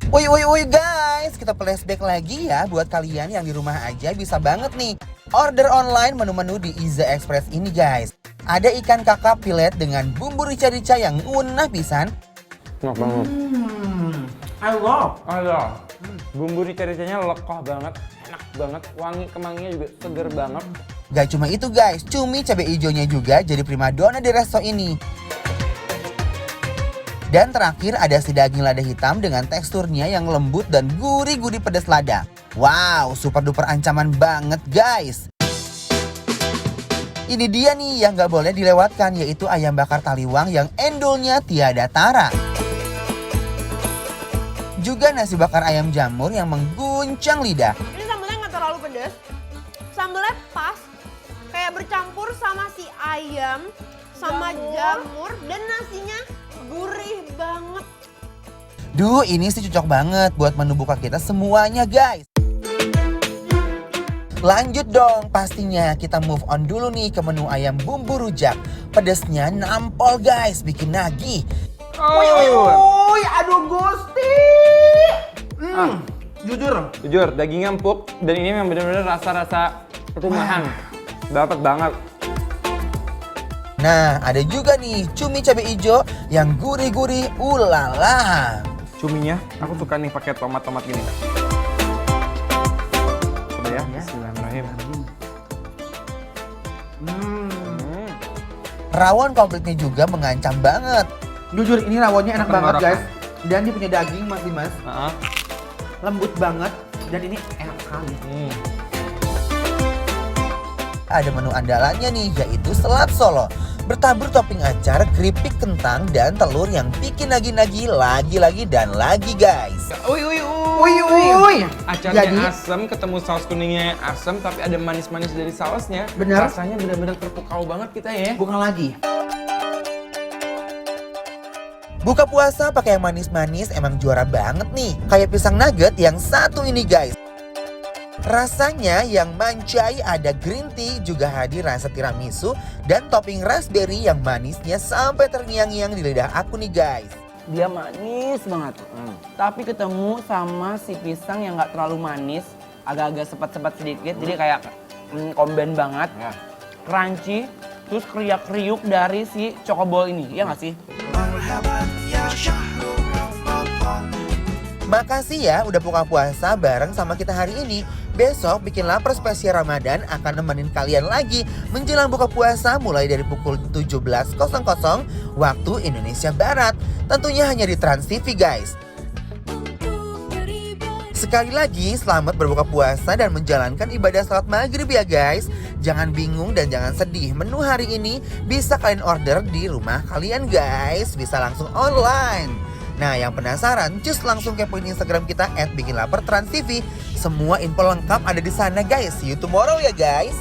Woi guys, kita flashback lagi ya buat kalian yang di rumah aja bisa banget nih order online menu-menu di Iza Express ini guys. Ada ikan kakap filet dengan bumbu rica-rica yang unah pisan. Enak banget. I love. Bumbu rica-ricanya lekoh banget, enak banget, wangi kemanginya juga seger banget. Gak cuma itu guys, cumi cabai hijaunya juga jadi primadona di resto ini. Dan terakhir ada si daging lada hitam dengan teksturnya yang lembut dan gurih-gurih pedas lada. Wow, super duper ancaman banget guys. Ini dia nih yang gak boleh dilewatkan, yaitu ayam bakar taliwang yang endulnya tiada tara. Juga nasi bakar ayam jamur yang mengguncang lidah. Ini sambelnya nggak terlalu pedas. Sambelnya pas, kayak bercampur sama si ayam, sama jamur, dan nasinya gurih banget. Duh, ini sih cocok banget buat menu buka kita semuanya guys. Lanjut dong, pastinya kita move on dulu nih ke menu ayam bumbu rujak. Pedesnya nampol guys, bikin nagih. Woi, aduh Gusti. Jujur. Dagingnya empuk dan ini memang benar-benar rasa-rasa rumahan. Dapat banget. Nah, ada juga nih cumi cabai hijau yang gurih-gurih, ulala. Cuminya, aku suka nih pakai tomat-tomat gini. Coba ya, bismillahirrahmanirrahim. Rawon komplitnya juga mengancam banget. Jujur ini rawonnya enak banget Tenggorokan. guys. Dan dia punya daging mas Dimas. Lembut banget. Dan ini enak sekali. Ada menu andalannya nih, yaitu selat Solo. Bertabur topping acar, keripik kentang, dan telur yang bikin nagih-nagih lagi-lagi dan lagi guys. Woi. Acarnya Jadi asam, ketemu saus kuningnya yang asam, tapi ada manis-manis dari sausnya. Bener. Rasanya benar-benar terpukau banget kita ya. bukan lagi. Buka puasa pakai yang manis-manis emang juara banget nih. Kayak pisang nugget yang satu ini guys. Rasanya yang mancai ada green tea, juga hadir rasa tiramisu dan topping raspberry yang manisnya sampai terngiang-ngiang di lidah aku nih guys. Dia manis banget. Tapi ketemu sama si pisang yang nggak terlalu manis, agak-agak sepet-sepet sedikit, jadi kayak komben banget. Crunchy, terus kriuk-kriuk dari si cokobol ini, ya nggak sih? Makasih ya udah buka puasa bareng sama kita hari ini. Besok bikin lapar spesial Ramadan akan nemenin kalian lagi menjelang buka puasa mulai dari pukul 17.00 waktu Indonesia Barat. Tentunya hanya di Trans TV guys. Sekali lagi selamat berbuka puasa dan menjalankan ibadah salat maghrib ya guys. Jangan bingung dan jangan sedih, menu hari ini bisa kalian order di rumah kalian guys. Bisa langsung online. Nah yang penasaran, just langsung kepoin Instagram kita @bikinlapertransTV. Semua info lengkap ada di sana guys. See you tomorrow ya guys.